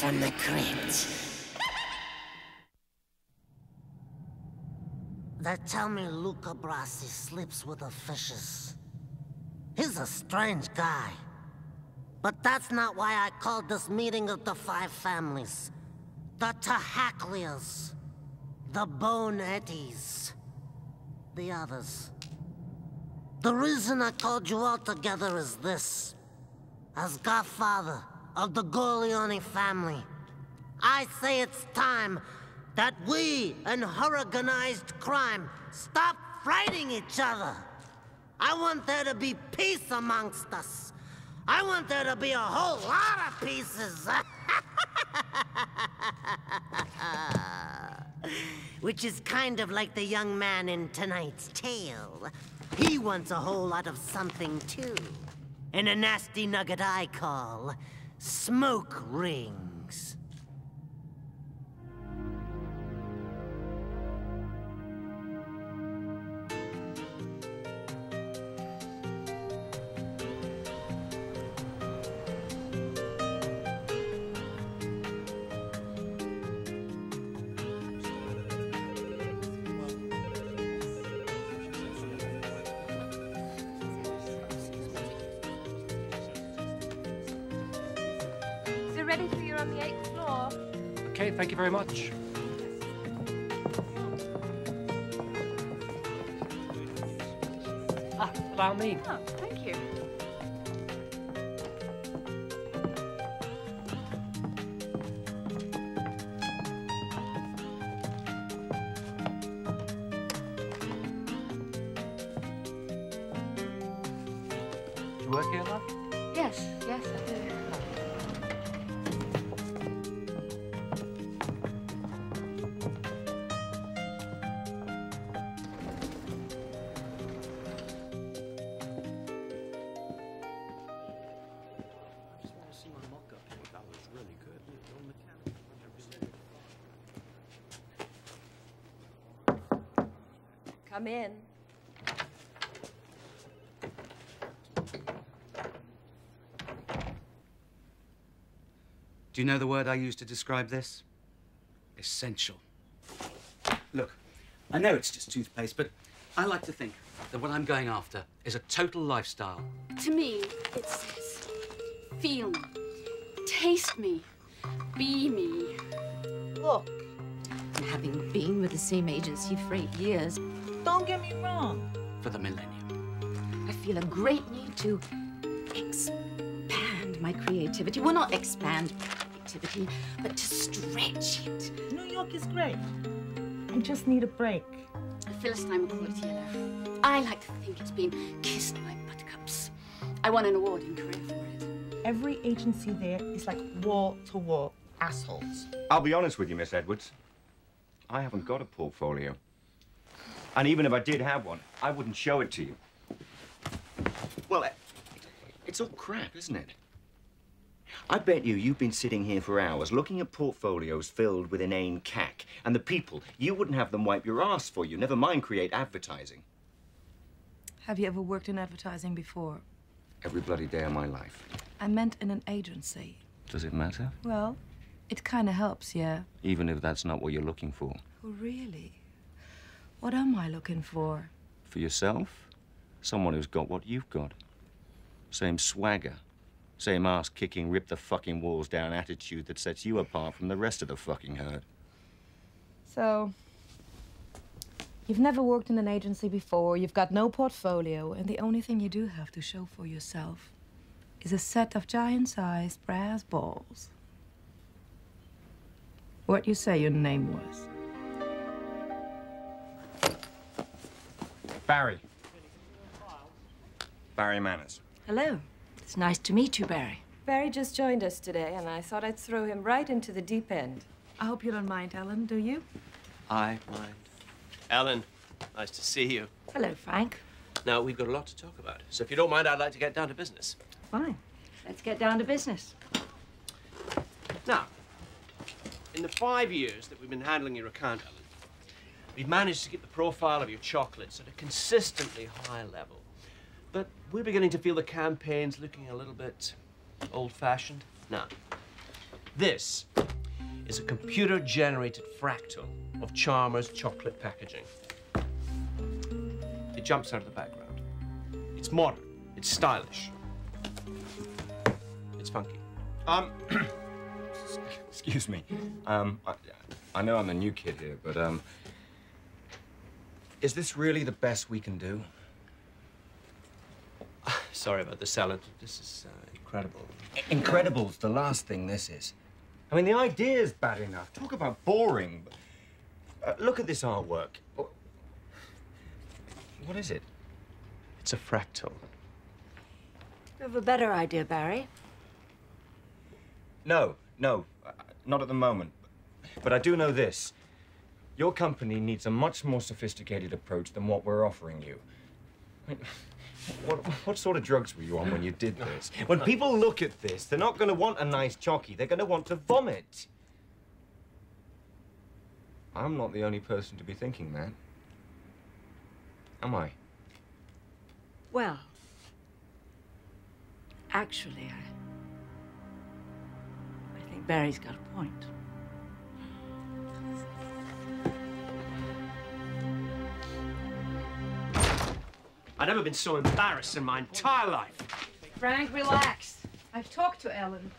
From the crypt. They tell me Luca Brasi sleeps with the fishes. He's a strange guy. But that's not why I called this meeting of the 5 families. The Tahaklias, the Bonettes, the others. The reason I called you all together is this. As godfather of the Corleone family, I say it's time that we and organized crime stop fighting each other. I want there to be peace amongst us. I want there to be a whole lot of pieces. Which is kind of like the young man in tonight's tale. He wants a whole lot of something too. And a nasty nugget I call smoke rings. Ready for you on the 8th floor. Okay, thank you very much. Allow me. Oh, thank you. Do you work here, love? Yes, yes, I do. Come in. Do you know the word I use to describe this? Essential. Look, I know it's just toothpaste, but I like to think that what I'm going after is a total lifestyle. To me, it says, feel me, taste me, be me. Look, And having been with the same agency for 8 years, don't get me wrong. For the millennium. I feel a great need to expand my creativity. Well, not expand creativity, but to stretch it. New York is great. I just need a break. Philistine would call it yellow. I like to think it's been kissed by buttercups. I won an awarding career for it. Every agency there is like wall-to-wall assholes. I'll be honest with you, Miss Edwards. I haven't got a portfolio. And even if I did have one, I wouldn't show it to you. Well, it's all crap, isn't it? I bet you've been sitting here for hours looking at portfolios filled with inane cack. And the people, you wouldn't have them wipe your ass for you, never mind create advertising. Have you ever worked in advertising before? Every bloody day of my life. I meant in an agency. Does it matter? Well, it kind of helps, yeah. Even if that's not what you're looking for. Oh, really? What am I looking for? For yourself? Someone who's got what you've got. Same swagger. Same ass-kicking, rip-the-fucking-walls-down attitude that sets you apart from the rest of the fucking herd. So, you've never worked in an agency before, you've got no portfolio, and the only thing you do have to show for yourself is a set of giant-sized brass balls. What you say your name was? Barry. Barry Manners. Hello. It's nice to meet you, Barry. Barry just joined us today, and I thought I'd throw him right into the deep end. I hope you don't mind, Ellen, do you? I mind. Ellen, nice to see you. Hello, Frank. Now, we've got a lot to talk about, so if you don't mind, I'd like to get down to business. Fine. Let's get down to business. Now, in the 5 years that we've been handling your account, Ellen, we've managed to keep the profile of your chocolates at a consistently high level. But we're beginning to feel the campaign's looking a little bit old-fashioned. Now, this is a computer-generated fractal of Chalmers chocolate packaging. It jumps out of the background. It's modern. It's stylish. It's funky. Excuse me. I know I'm the new kid here, but, is this really the best we can do? Sorry about the salad. This is incredible. Incredible's the last thing this is. I mean, the idea's bad enough. Talk about boring. Look at this artwork. What is it? It's a fractal. You have a better idea, Barry. No, not at the moment. But I do know this. Your company needs a much more sophisticated approach than what we're offering you. I mean, what sort of drugs were you on when you did this? When people look at this, they're not going to want a nice chockey. They're going to want to vomit. I'm not the only person to be thinking that. Am I? Well, actually, I think Barry's got a point. I've never been so embarrassed in my entire life. Frank, relax. I've talked to Ellen.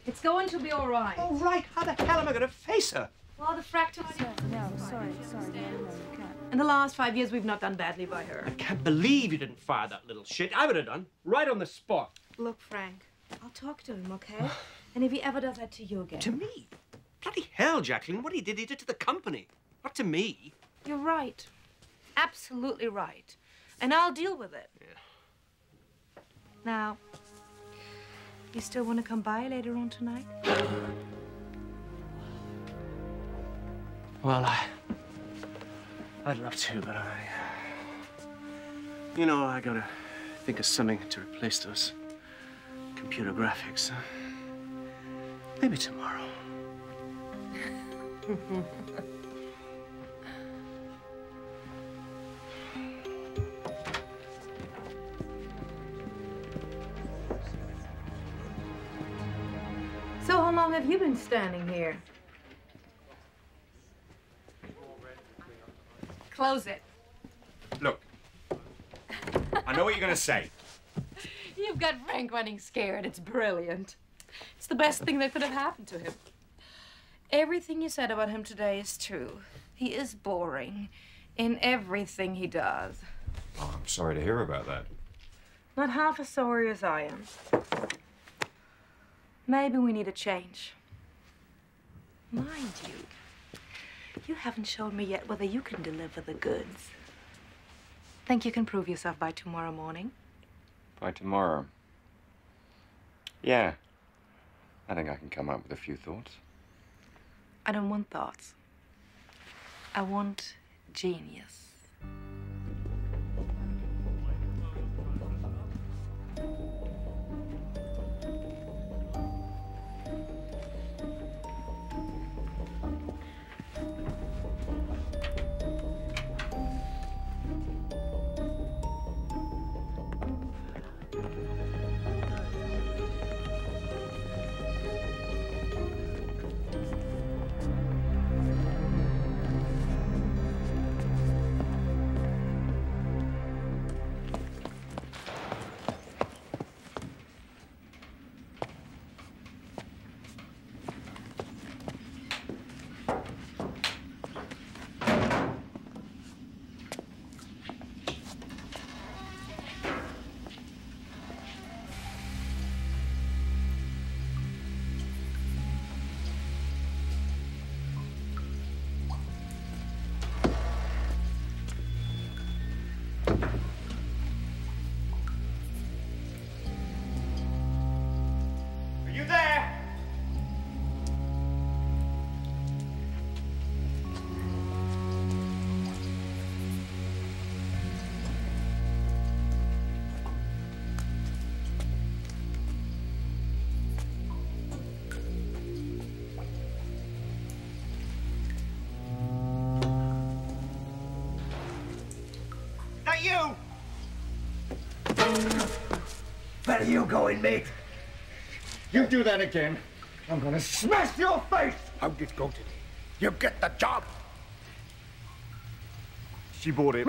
It's going to be all right. All right, how the hell am I going to face her? Well, the fractal... No, sorry. No, you can't. In the last 5 years, we've not done badly by her. I can't believe you didn't fire that little shit. I would have done, right on the spot. Look, Frank, I'll talk to him, okay? And if he ever does that to you again... To me? Bloody hell, Jacqueline, what he did to the company. Not to me. You're right. Absolutely right. And I'll deal with it. Yeah. Now, you still want to come by later on tonight? Well, I'd love to, but you know, I gotta think of something to replace those computer graphics. Maybe tomorrow. So how long have you been standing here? Close it. Look, I know what you're going to say. You've got Frank running scared. It's brilliant. It's the best thing that could have happened to him. Everything you said about him today is true. He is boring in everything he does. Oh, I'm sorry to hear about that. Not half as sorry as I am. Maybe we need a change. Mind you haven't shown me yet whether you can deliver the goods. Think you can prove yourself by tomorrow morning? By tomorrow? Yeah. I think I can come up with a few thoughts. I don't want thoughts. I want genius. you! Where are you going, mate? You do that again, I'm gonna smash your face! How did it go today? You get the job! She bought it.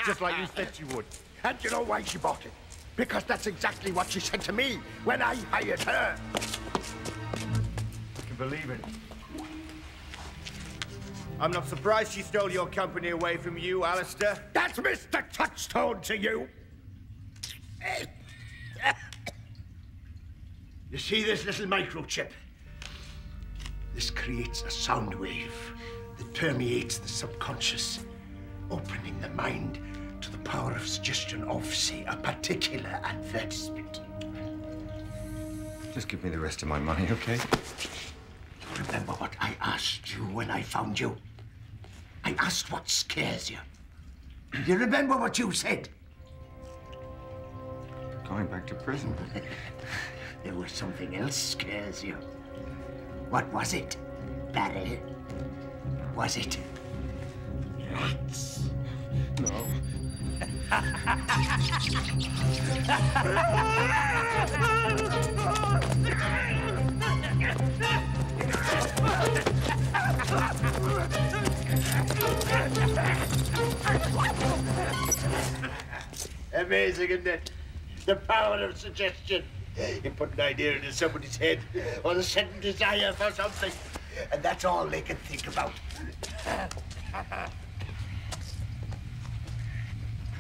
Just like you said she would. And you know why she bought it? Because that's exactly what she said to me when I hired her. I can believe it. I'm not surprised she stole your company away from you, Alistair. That's Mr. Touchstone to you. You see this little microchip? This creates a sound wave that permeates the subconscious, opening the mind to the power of suggestion of, say, a particular advertisement. Just give me the rest of my money, okay? Remember what I asked you when I found you? I asked what scares you. You remember what you said? Going back to prison. There was something else scares you. What was it, Barry? Was it rats? No. Amazing, isn't it? The power of suggestion. You put an idea into somebody's head or the sudden desire for something, and that's all they can think about.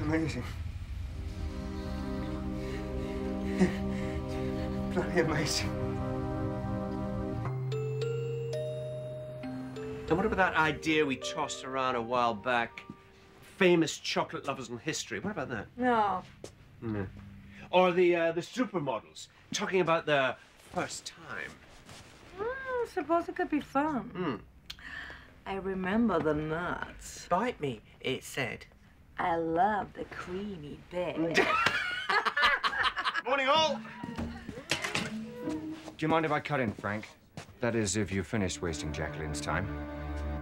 Amazing. Bloody amazing. And what about that idea we tossed around a while back? Famous chocolate lovers in history. What about that? No. No. Or the supermodels talking about their first time. I suppose it could be fun. I remember the nuts. Bite me, it said. I love the creamy bit. Morning, all. Do you mind if I cut in, Frank? That is, if you've finished wasting Jacqueline's time.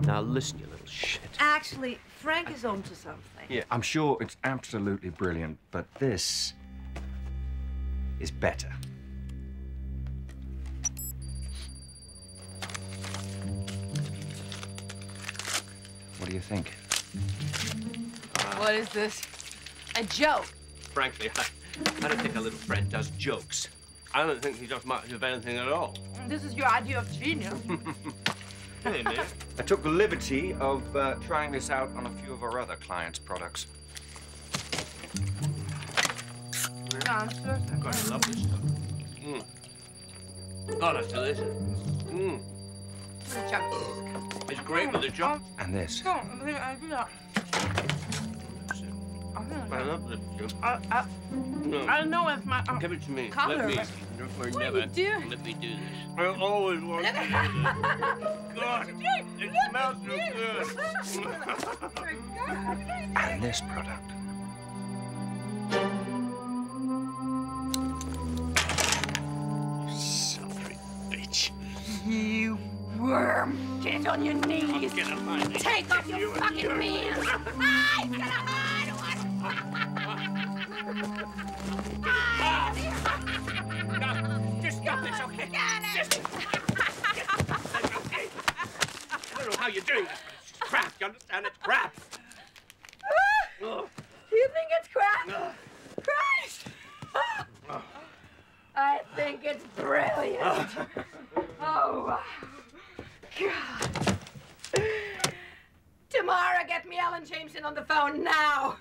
Now listen, you little shit. Actually, Frank is onto something. Yeah. I'm sure it's absolutely brilliant, but this is better. What do you think? What is this? A joke? Frankly, I don't think a little friend does jokes. I don't think he does much of anything at all. This is your idea of genius. Hey, man. I took the liberty of trying this out on a few of our other clients' products. God, I love this stuff. God, that's delicious. It's great with the chocolate. And this. I love this stuff. I don't know if my Give it to me. color. Let me. What are you doing? Let me do this. I always want to do this. God, it smells so good. And this product. Sorry, bitch. You worm! Get on your knees! Get up on me. Take off your fucking pants! I'm gonna hide No, just stop this, okay? Just... okay. I don't know how you're doing this, but it's just crap. You understand? It's crap. Do you think it's crap? Christ! I think it's brilliant. Oh, God. Tamara, get me Alan Jameson on the phone now.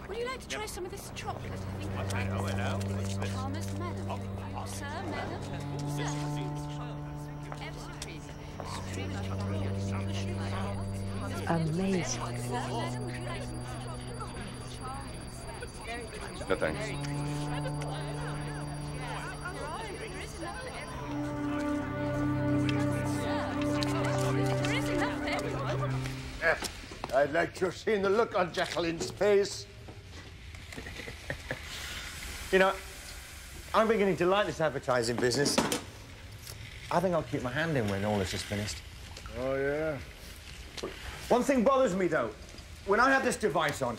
Would you like to try some of this chocolate? I think I'd like Hello. Thomas, madam. Sir, madam. Sir. Amazing. No, thanks. I'd like to have seen the look on Jacqueline's face. You know, I'm beginning to like this advertising business. I think I'll keep my hand in when all this is finished. Oh, yeah? One thing bothers me, though. When I had this device on,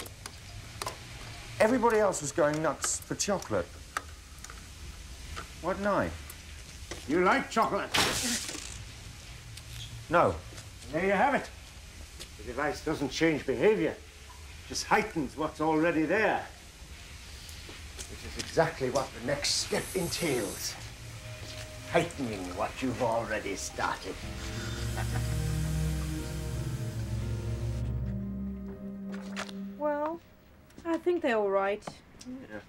everybody else was going nuts for chocolate. Why didn't I? You like chocolate? No. There you have it. The device doesn't change behavior, just heightens what's already there. Which is exactly what the next step entails. Heightening what you've already started. Well, I think they're all right. Yeah.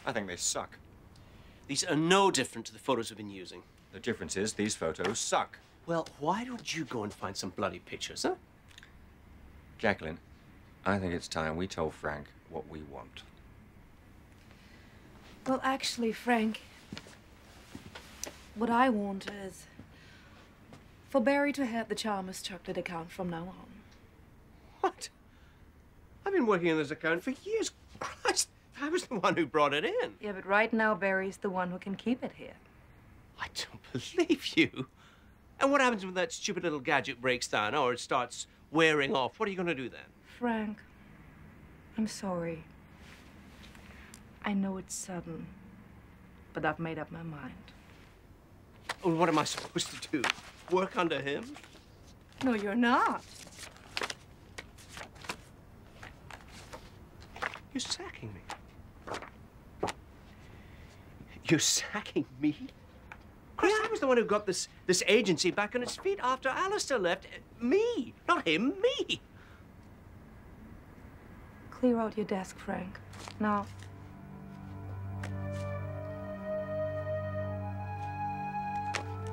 I think they suck. These are no different to the photos we've been using. The difference is these photos suck. Well, why don't you go and find some bloody pictures, huh? Jacqueline, I think it's time we told Frank what we want. Well, actually, Frank, what I want is for Barry to have the Chalmers chocolate account from now on. What? I've been working on this account for years. Christ, I was the one who brought it in. Yeah, but right now, Barry's the one who can keep it here. I don't believe you. And what happens when that stupid little gadget breaks down or it starts wearing off? What are you going to do then? Frank, I'm sorry. I know it's sudden, but I've made up my mind. Well, what am I supposed to do? Work under him? No, you're not. You're sacking me. You're sacking me? Chris, I was the one who got this agency back on its feet after Alistair left. Me, not him, me. Clear out your desk, Frank. Now.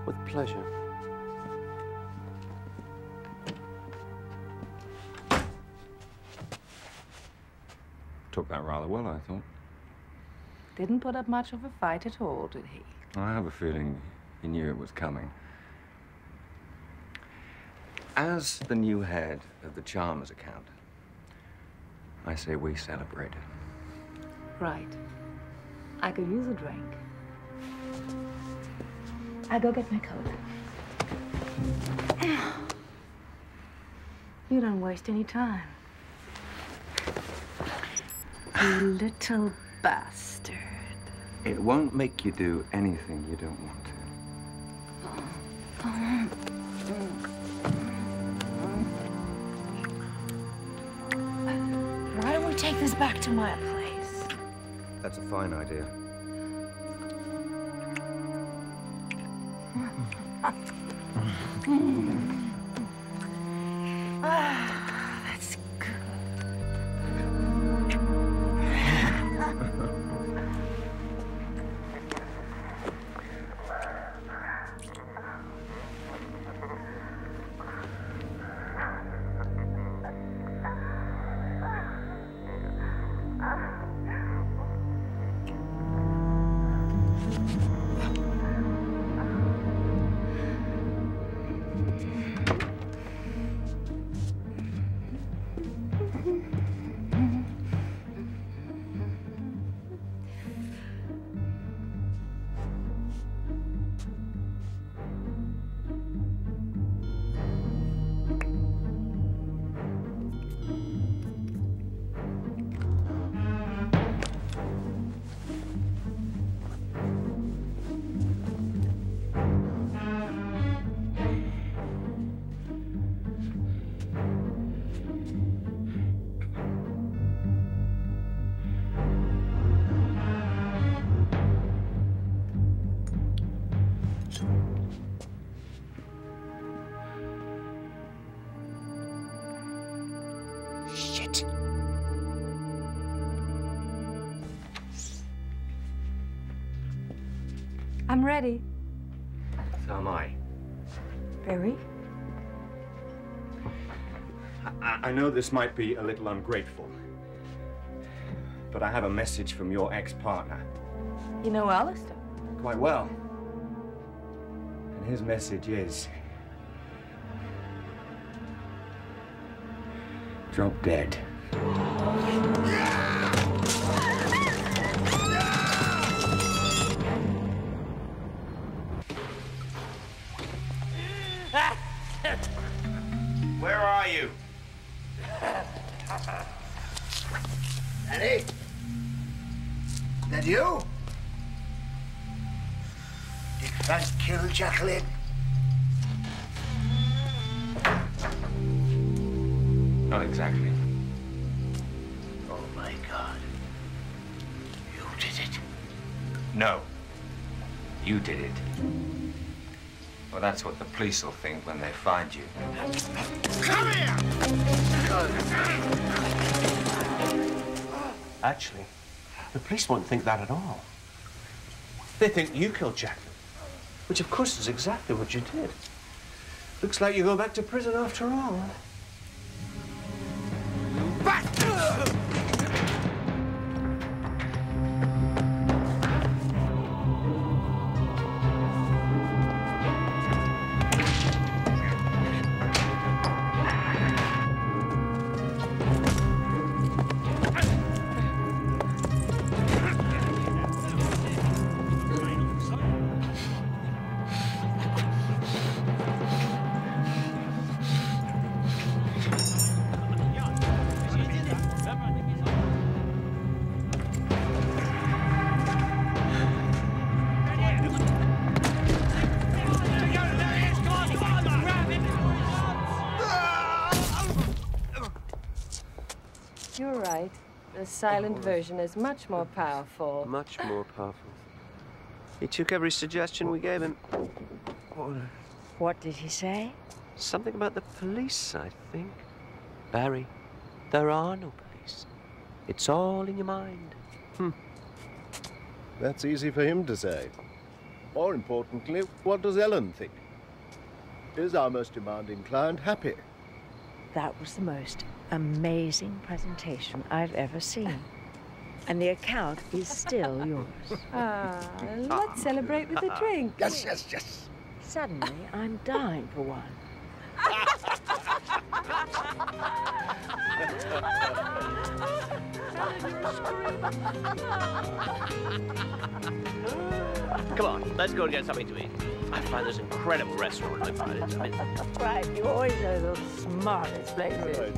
With pleasure. Took that rather well, I thought. Didn't put up much of a fight at all, did he? I have a feeling he knew it was coming. As the new head of the Chalmers account, I say we celebrate it. Right. I could use a drink. I'll go get my coat. You don't waste any time. You little bastard. It won't make you do anything you don't want to. Why don't we take this back to my place? That's a fine idea. That's good. Shit. I'm ready. So am I. Barry? I know this might be a little ungrateful, but I have a message from your ex-partner. You know Alistair? Quite well. And his message is... drop dead. Where are you? Daddy? That you? Did Frank kill Jacqueline? Not exactly. Oh my God. You did it. No. You did it. Well, that's what the police will think when they find you. Come here! Actually, the police won't think that at all. They think you killed Jacqueline, which of course is exactly what you did. Looks like you go back to prison after all. You're right. The silent version is much more powerful. Much more powerful. He took every suggestion we gave him. What did he say? Something about the police, I think. Barry, there are no police. It's all in your mind. That's easy for him to say. More importantly, what does Ellen think? Is our most demanding client happy? That was the most amazing presentation I've ever seen. And the account is still yours. Let's celebrate with a drink. Yes, yes, yes. Suddenly, I'm dying for one. Come on, let's go and get something to eat. I find this incredible restaurant. Right, you always know the smartest places.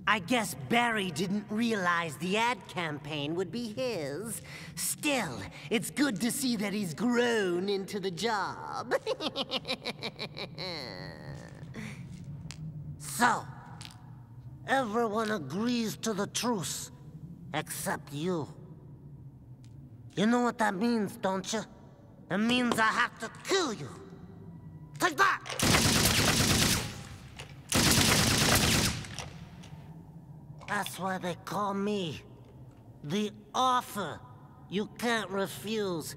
I guess Barry didn't realize the ad campaign would be his. Still, it's good to see that he's grown into the job. So, everyone agrees to the truce, except you. You know what that means, don't you? It means I have to kill you. Take that! That's why they call me the offer you can't refuse.